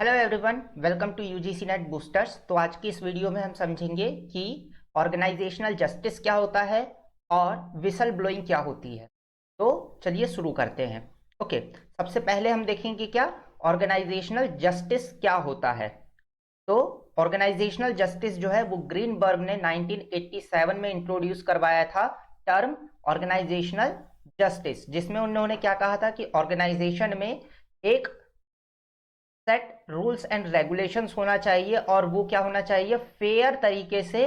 Hello everyone, welcome to UGC NET boosters. तो आज की इस वीडियो में हम समझेंगे कि ऑर्गेनाइजेशनल जस्टिस क्या होता है और विसल ब्लोइंग क्या होती है। तो चलिए शुरू करते हैं। ओके, सबसे पहले हम देखेंगे क्या ऑर्गेनाइजेशनल जस्टिस क्या होता है। तो ऑर्गेनाइजेशनल जस्टिस जो है वो ग्रीनबर्ग ने 1987 में इंट्रोड्यूस करवाया था टर्म ऑर्गेनाइजेशनल जस्टिस, जिसमें उन्होंने क्या कहा था कि ऑर्गेनाइजेशन में एक सेट रूल्स एंड रेगुलेशंस होना चाहिए और वो क्या होना चाहिए, फेयर तरीके से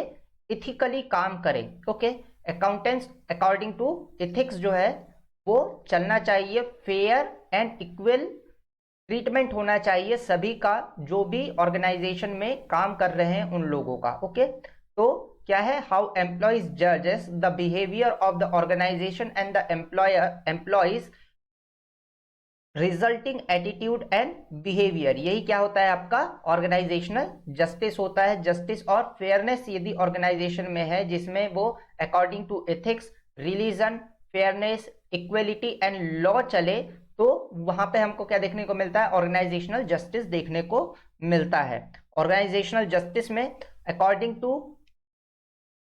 इथिकली काम करें। Okay, accountants according to ethics जो है वो चलना चाहिए, फेयर एंड इक्वल ट्रीटमेंट होना चाहिए सभी का, जो भी ऑर्गेनाइजेशन में काम कर रहे हैं उन लोगों का। ओके, तो क्या है, हाउ एम्प्लॉइज जजेस the behaviour of the organisation and the employees resulting attitude and behaviour, यही क्या होता है आपका ऑर्गेनाइजेशनल जस्टिस होता है। जस्टिस और फेयरनेस यदि ऑर्गेनाइजेशन में है, जिसमें वो according to ethics, religion, fairness, equality and law चले, तो वहां पे हमको क्या देखने को मिलता है, ऑर्गेनाइजेशनल जस्टिस देखने को मिलता है। ऑर्गेनाइजेशनल जस्टिस में according to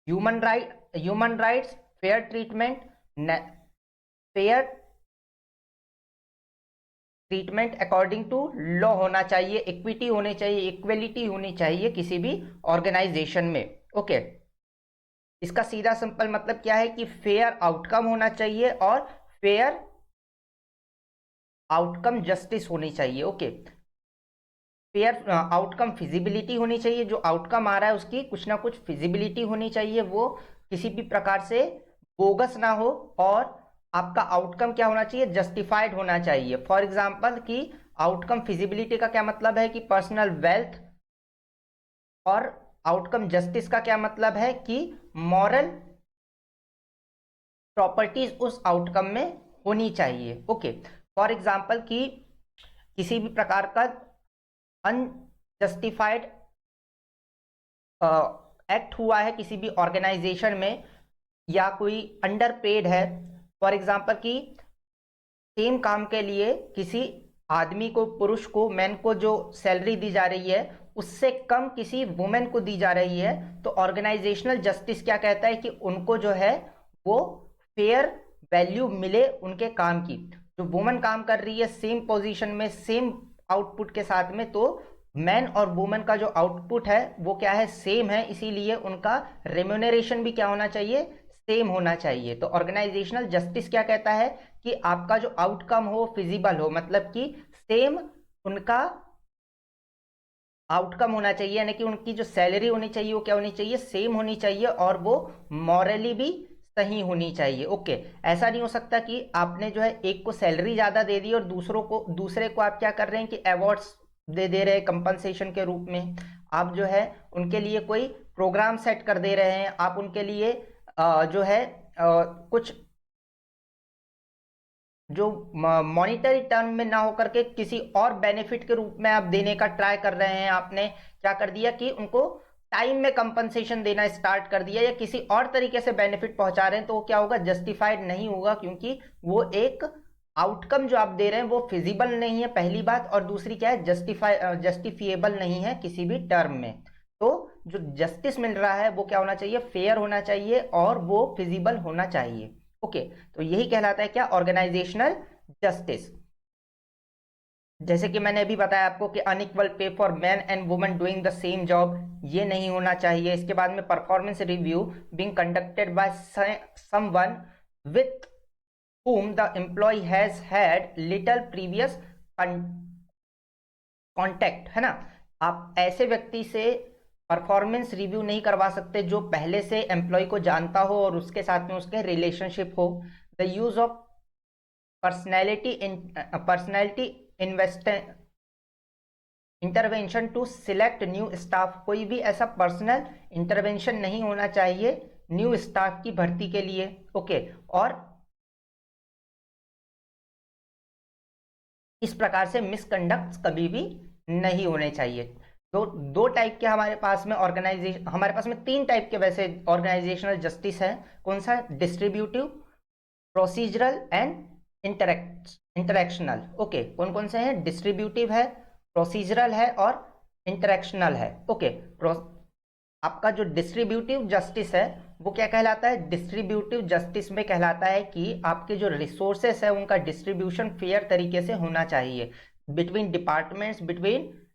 human rights, fair treatment, fair treatment according to law होना चाहिए, इक्विटी होनी चाहिए, इक्वलिटी होनी चाहिए किसी भी ऑर्गेनाइजेशन में। ओके, इसका सीधा सिंपल मतलब क्या है कि फेयर आउटकम होना चाहिए और फेयर आउटकम जस्टिस होनी चाहिए। ओके, फेयर आउटकम फिजिबिलिटी होनी चाहिए, जो आउटकम आ रहा है उसकी कुछ ना कुछ फिजिबिलिटी होनी चाहिए, वो किसी भी प्रकार से बोगस ना हो, और आपका आउटकम क्या होना चाहिए, जस्टिफाइड होना चाहिए। फॉर एग्जांपल कि आउटकम फिजिबिलिटी का क्या मतलब है कि पर्सनल वेल्थ, और आउटकम जस्टिस का क्या मतलब है कि मॉरल प्रॉपर्टीज उस आउटकम में होनी चाहिए। ओके, फॉर एग्जांपल कि किसी भी प्रकार का अनजस्टिफाइड एक्ट हुआ है किसी भी ऑर्गेनाइजेशन में, या कोई अंडर पेड है, फॉर एग्जांपल कि सेम काम के लिए किसी आदमी को, पुरुष को, मैन को जो सैलरी दी जा रही है उससे कम किसी वुमेन को दी जा रही है, तो ऑर्गेनाइजेशनल जस्टिस क्या कहता है कि उनको जो है वो फेयर वैल्यू मिले उनके काम की। जो वुमेन काम कर रही है सेम पोजीशन में, सेम आउटपुट के साथ में, तो मैन और वुमेन का जो आउटपुट है वो क्या है, सेम है, इसीलिए उनका रेम्यूनरेशन भी क्या होना चाहिए, सेम होना चाहिए। तो ऑर्गेनाइजेशनल जस्टिस क्या कहता है कि आपका जो आउटकम हो फिजिबल हो, मतलब कि सेम उनका आउटकम होना चाहिए, यानी कि उनकी जो सैलरी होनी चाहिए वो क्या होनी चाहिए, सेम होनी चाहिए, और वो मॉरली भी सही होनी चाहिए। ओके, ऐसा नहीं हो सकता कि आपने जो है एक को सैलरी ज्यादा दे दी और दूसरे को आप क्या कर रहे हैं कि अवार्ड्स दे रहे हैं कंपनसेशन के रूप में। आप जो है उनके लिए कोई प्रोग्राम सेट कर दे रहे हैं, आप उनके लिए जो है कुछ जो मॉनिटरी टर्म में ना होकर के किसी और बेनिफिट के रूप में आप देने का ट्राई कर रहे हैं। आपने क्या कर दिया कि उनको टाइम में कंपनसेशन देना स्टार्ट कर दिया, या किसी और तरीके से बेनिफिट पहुंचा रहे हैं, तो वो क्या होगा, जस्टिफाइड नहीं होगा, क्योंकि वो एक आउटकम जो आप दे रहे हैं वो फिजिबल नहीं है, पहली बात, और दूसरी क्या है, जस्टिफिएबल नहीं है किसी भी टर्म में। तो जो जस्टिस मिल रहा है वो क्या होना चाहिए, फेयर होना चाहिए और वो फिजिबल होना चाहिए। ओके, तो यही कहलाता है क्या, ऑर्गेनाइजेशनल जस्टिस। जैसे कि मैंने अभी बताया आपको कि अनइक्वल पे for man and women doing the same job, ये नहीं होना चाहिए। इसके बाद में performance review being conducted by someone with whom the employee has had little previous contact, है ना। आप ऐसे व्यक्ति से परफॉर्मेंस रिव्यू नहीं करवा सकते जो पहले से एम्प्लॉय को जानता हो और उसके साथ में उसके रिलेशनशिप हो। The use of personality invest intervention to select new staff, कोई भी ऐसा पर्सनल इंटरवेंशन नहीं होना चाहिए न्यू स्टाफ की भर्ती के लिए। ओके, और इस प्रकार से मिसकंडक्ट कभी भी नहीं होने चाहिए। तो दो टाइप के हमारे पास में ऑर्गेनाइजेशन, हमारे पास में तीन टाइप के वैसे ऑर्गेनाइजेशनल जस्टिस है। कौन सा, distributive, procedural and interactional. Okay, कौन कौन से हैं, डिस्ट्रीब्यूटिव है, प्रोसीजरल है और इंटरेक्शनल है। ओके, आपका जो डिस्ट्रीब्यूटिव जस्टिस है वो क्या कहलाता है? डिस्ट्रीब्यूटिव जस्टिस में कहलाता है कि आपके जो रिसोर्सेस है उनका डिस्ट्रीब्यूशन फेयर तरीके से होना चाहिए बिटवीन डिपार्टमेंट्स, बिटवीन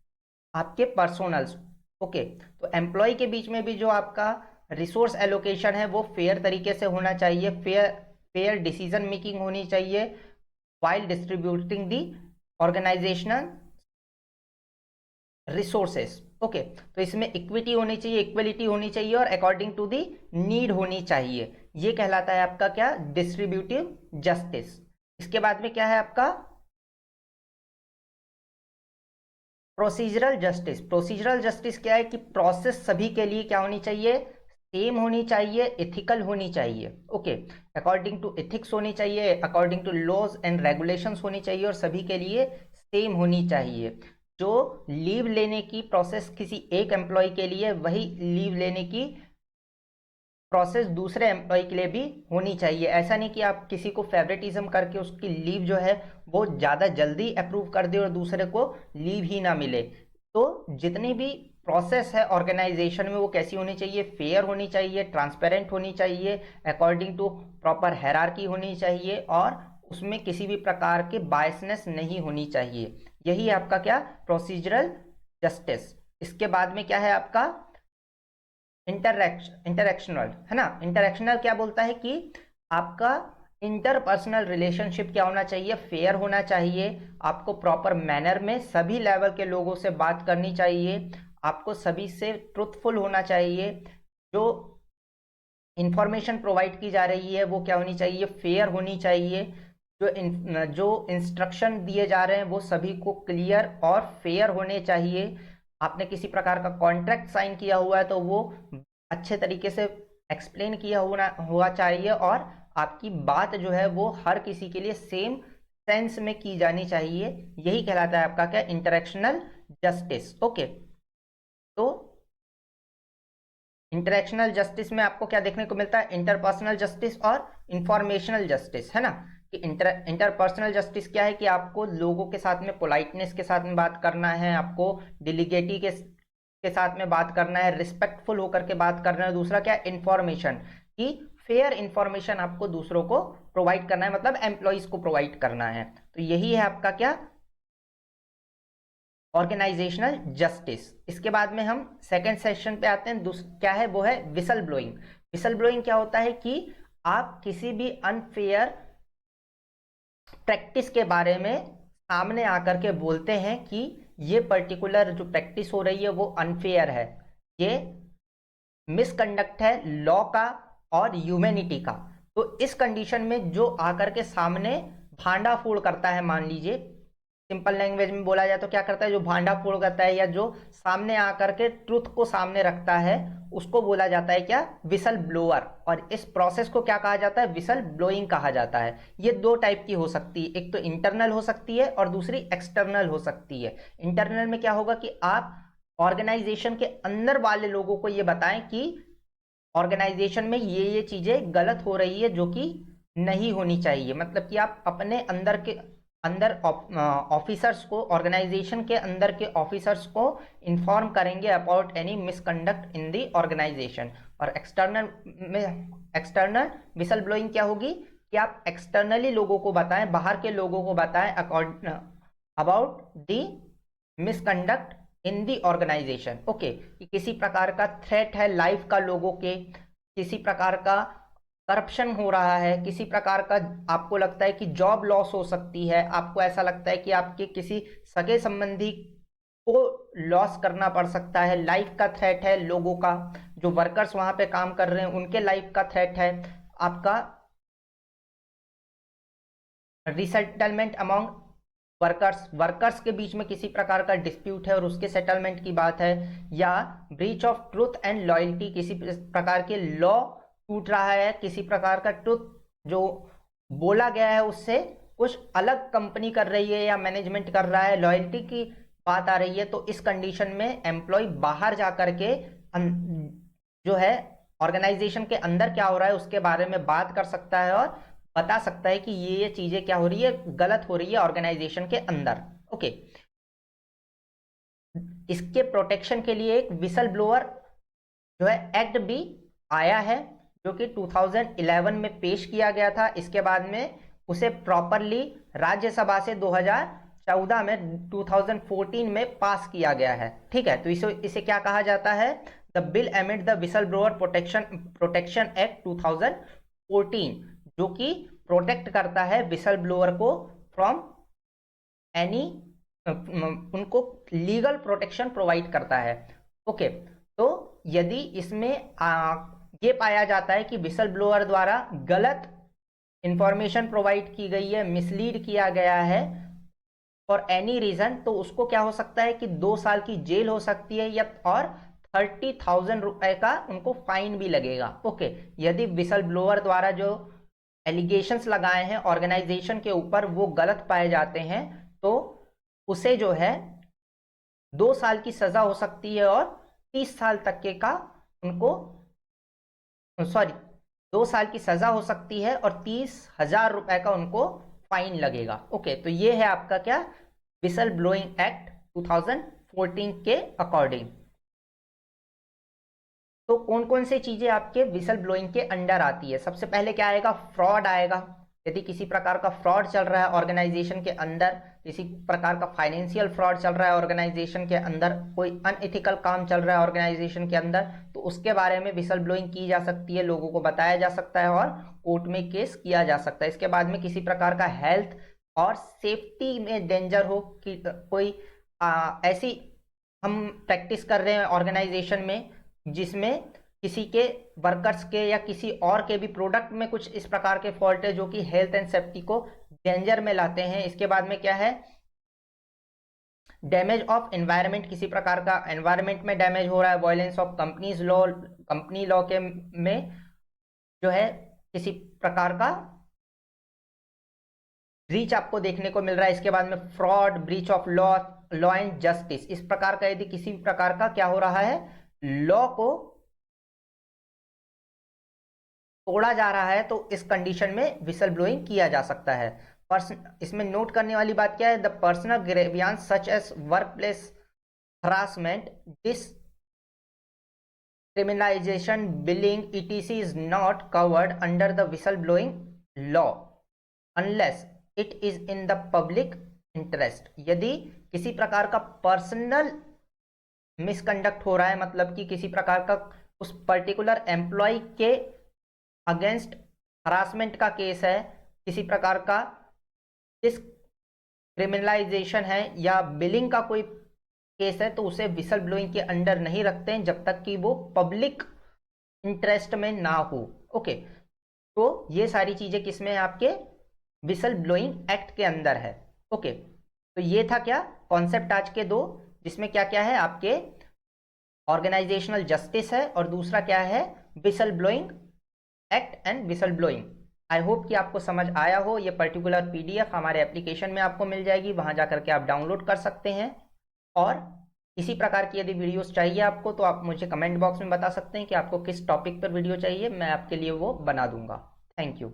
आपके पर्सोनल्स। ओके, तो एम्प्लॉय के बीच में भी जो आपका रिसोर्स एलोकेशन है वो फेयर तरीके से होना चाहिए, फेयर डिसीजन मेकिंग होनी चाहिए while distributing the organizational resources। Okay, तो इसमें इक्विटी होनी चाहिए, इक्वलिटी होनी चाहिए और अकॉर्डिंग टू दी नीड होनी चाहिए। ये कहलाता है आपका क्या? Distributive justice. इसके बाद में क्या है आपका? Procedural justice. प्रोसीजरल जस्टिस क्या है कि प्रोसेस सभी के लिए क्या होनी चाहिए? सेम होनी चाहिए, एथिकल होनी चाहिए। ओके, अकॉर्डिंग टू एथिक्स होनी चाहिए, according to laws and regulations होनी चाहिए और सभी के लिए सेम होनी चाहिए। जो लीव लेने की प्रोसेस किसी एक एम्प्लॉय के लिए, वही लीव लेने की प्रोसेस दूसरे एम्प्लॉय के लिए भी होनी चाहिए। ऐसा नहीं कि आप किसी को फेवरेटिज्म करके उसकी लीव जो है वो ज़्यादा जल्दी अप्रूव कर दे और दूसरे को लीव ही ना मिले। तो जितनी भी प्रोसेस है ऑर्गेनाइजेशन में वो कैसी होनी चाहिए? फेयर होनी चाहिए, ट्रांसपेरेंट होनी चाहिए, अकॉर्डिंग टू प्रॉपर हायरार्की होनी चाहिए और उसमें किसी भी प्रकार के बायसनेस नहीं होनी चाहिए। यही आपका क्या? Procedural justice. इसके बाद में क्या है आपका? इंटरेक्शनल, है ना। इंटरेक्शनल क्या बोलता है कि आपका इंटरपर्सनल रिलेशनशिप क्या होना चाहिए? फेयर होना चाहिए, आपको प्रॉपर मैनर में सभी लेवल के लोगों से बात करनी चाहिए, आपको सभी से ट्रुथफुल होना चाहिए, जो इंफॉर्मेशन प्रोवाइड की जा रही है वो क्या होनी चाहिए? फेयर होनी चाहिए, जो इंस्ट्रक्शन दिए जा रहे हैं वो सभी को क्लियर और फेयर होने चाहिए। आपने किसी प्रकार का कॉन्ट्रैक्ट साइन किया हुआ है तो वो अच्छे तरीके से एक्सप्लेन किया हुआ चाहिए और आपकी बात जो है वो हर किसी के लिए सेम सेंस में की जानी चाहिए। यही कहलाता है आपका क्या? Interactional justice. ओके, तो इंटरेक्शनल जस्टिस में आपको क्या देखने को मिलता है? इंटरपर्सनल जस्टिस और इंफॉर्मेशनल जस्टिस, है ना। कि इंटरपर्सनल जस्टिस क्या है कि आपको लोगों के साथ में पोलाइटनेस के साथ में बात करना है, आपको डिलीगेटी के साथ में बात करना है, रिस्पेक्टफुल होकर के बात करना है। दूसरा क्या? इंफॉर्मेशन, कि फेयर इंफॉर्मेशन आपको दूसरों को प्रोवाइड करना है, मतलब एम्प्लॉइज को प्रोवाइड करना है। तो यही है आपका क्या? Organisational justice. इसके बाद में हम सेकेंड सेक्शन पे आते हैं। क्या है वो? है विसल ब्लोइंग। विसल ब्लोइंग क्या होता है कि आप किसी भी अनफेयर प्रैक्टिस के बारे में सामने आकर के बोलते हैं कि ये पर्टिकुलर जो प्रैक्टिस हो रही है वो अनफेयर है, ये मिसकंडक्ट है लॉ का और ह्यूमैनिटी का। तो इस कंडीशन में जो आकर के सामने भांडा फोड़ करता है, मान लीजिए सिंपल लैंग्वेज में बोला जाए तो क्या करता है? जो भांडा फोड़ करता है या जो सामने आकर के ट्रुथ को सामने रखता है उसको बोला जाता है क्या? Whistle blower. और इस प्रोसेस को क्या कहा जाता है? विसल ब्लोइंग कहा जाता है। ये दो टाइप की हो सकती है, एक तो इंटरनल हो सकती है और दूसरी एक्सटर्नल हो सकती है। इंटरनल में क्या होगा कि आप ऑर्गेनाइजेशन के अंदर वाले लोगों को ये बताएं कि ऑर्गेनाइजेशन में ये चीजें गलत हो रही है जो कि नहीं होनी चाहिए। मतलब कि आप अपने अंदर ऑफिसर्स को, ऑर्गेनाइजेशन के अंदर के ऑफिसर्स को इन्फॉर्म करेंगे about any misconduct in the organisation. और एक्सटर्नल विसल ब्लोइंग क्या होगी कि आप एक्सटर्नली लोगों को बताएं, बाहर के लोगों को बताएं about the misconduct in the organisation. Okay, कि किसी प्रकार का थ्रेट है लाइफ का लोगों के, किसी प्रकार का करप्शन हो रहा है, किसी प्रकार का आपको लगता है कि जॉब लॉस हो सकती है, आपको ऐसा लगता है कि आपके किसी सगे संबंधी को लॉस करना पड़ सकता है, लाइफ का थ्रेट है लोगों का, जो वर्कर्स वहां पे काम कर रहे हैं उनके लाइफ का थ्रेट है, आपका रिसेटलमेंट अमॉन्ग वर्कर्स के बीच में किसी प्रकार का डिस्प्यूट है और उसके सेटलमेंट की बात है, या breach of truth and loyalty, किसी प्रकार के लॉ टूट रहा है, किसी प्रकार का ट्रुथ जो बोला गया है उससे कुछ अलग कंपनी कर रही है या मैनेजमेंट कर रहा है, लॉयल्टी की बात आ रही है। तो इस कंडीशन में एम्प्लॉय बाहर जा करके जो है ऑर्गेनाइजेशन के अंदर क्या हो रहा है उसके बारे में बात कर सकता है और बता सकता है कि ये चीजें क्या हो रही है, गलत हो रही है ऑर्गेनाइजेशन के अंदर। ओके, इसके प्रोटेक्शन के लिए एक विसल ब्लोअर जो है एक्ट भी आया है, जो कि 2011 में पेश किया गया था। इसके बाद में उसे प्रॉपरली राज्यसभा से 2014 में 2014 में पास किया गया है। ठीक है, तो इसे क्या कहा जाता है? The bill amend the whistle blower protection act 2014, जो कि प्रोटेक्ट करता है विसल ब्लोअर को फ्रॉम एनी, उनको लीगल प्रोटेक्शन प्रोवाइड करता है। ओके, तो यदि इसमें ये पाया जाता है कि विसल ब्लोअर द्वारा गलत इंफॉर्मेशन प्रोवाइड की गई है, मिसलीड किया गया है फॉर एनी रीजन, तो उसको क्या हो सकता है कि 2 साल की जेल हो सकती है या और 30,000 रुपए का उनको फाइन भी लगेगा। ओके, यदि विसल ब्लोअर द्वारा जो एलिगेशंस लगाए हैं ऑर्गेनाइजेशन के ऊपर वो गलत पाए जाते हैं, तो उसे जो है 2 साल की सजा हो सकती है और 30 साल तक के का उनको, सॉरी, 2 साल की सजा हो सकती है और 30,000 रुपए का उनको फाइन लगेगा। ओके, तो ये है आपका क्या, विसल ब्लोइंग एक्ट 2014 के अकॉर्डिंग। तो कौन कौन से चीजें आपके विसल ब्लोइंग के अंडर आती है? सबसे पहले क्या आएगा? फ्रॉड आएगा। यदि किसी प्रकार का फ्रॉड चल रहा है ऑर्गेनाइजेशन के अंदर, किसी प्रकार का फाइनेंशियल फ्रॉड चल रहा है ऑर्गेनाइजेशन के अंदर, कोई अनएथिकल काम चल रहा है ऑर्गेनाइजेशन के अंदर, तो उसके बारे में विसल ब्लोइंग की जा सकती है, लोगों को बताया जा सकता है और कोर्ट में केस किया जा सकता है। इसके बाद में किसी प्रकार का हेल्थ और सेफ्टी में डेंजर हो कि कोई ऐसी हम प्रैक्टिस कर रहे हैं ऑर्गेनाइजेशन में जिसमें किसी के वर्कर्स के या किसी और के भी प्रोडक्ट में कुछ इस प्रकार के फॉल्ट है जो कि हेल्थ एंड सेफ्टी को डेंजर में लाते हैं। इसके बाद में क्या है? डैमेज ऑफ एनवायरनमेंट, किसी प्रकार का एनवायरनमेंट में डैमेज हो रहा है, वायलेंस ऑफ कंपनी लॉ के में जो है किसी प्रकार का ब्रीच आपको देखने को मिल रहा है। इसके बाद में fraud, breach of law and justice, इस प्रकार का यदि किसी प्रकार का क्या हो रहा है, लॉ को तोड़ा जा रहा है, तो इस कंडीशन में विसल ब्लोइंग किया जा सकता है। इसमें नोट करने वाली बात क्या है? The personal grievances such as work place harassment, discriminization, billing etc is not covered under the whistleblowing law unless it is in the public interest। यदि किसी प्रकार का पर्सनल मिसकंडक्ट हो रहा है, मतलब कि किसी प्रकार का उस पर्टिकुलर एम्प्लॉय के अगेंस्ट हरासमेंट का केस है, किसी प्रकार का डिस्क्रिमिनलाइजेशन है या बिलिंग का कोई केस है, तो उसे विसल ब्लोइंग के अंडर नहीं रखते हैं जब तक कि वो पब्लिक इंटरेस्ट में ना हो। ओके, तो ये सारी चीजें किसमें है? आपके विसल ब्लोइंग एक्ट के अंदर है। ओके, तो ये था क्या कॉन्सेप्ट आज के 2, जिसमें क्या क्या है? आपके ऑर्गेनाइजेशनल जस्टिस है और दूसरा क्या है? Whistle blowing act and whistle blowing. I hope कि आपको समझ आया हो। ये पर्टिकुलर पीडीएफ हमारे एप्लीकेशन में आपको मिल जाएगी, वहां जाकर के आप डाउनलोड कर सकते हैं। और इसी प्रकार की यदि वीडियोस चाहिए आपको, तो आप मुझे कमेंट बॉक्स में बता सकते हैं कि आपको किस टॉपिक पर वीडियो चाहिए, मैं आपके लिए वो बना दूंगा। Thank you.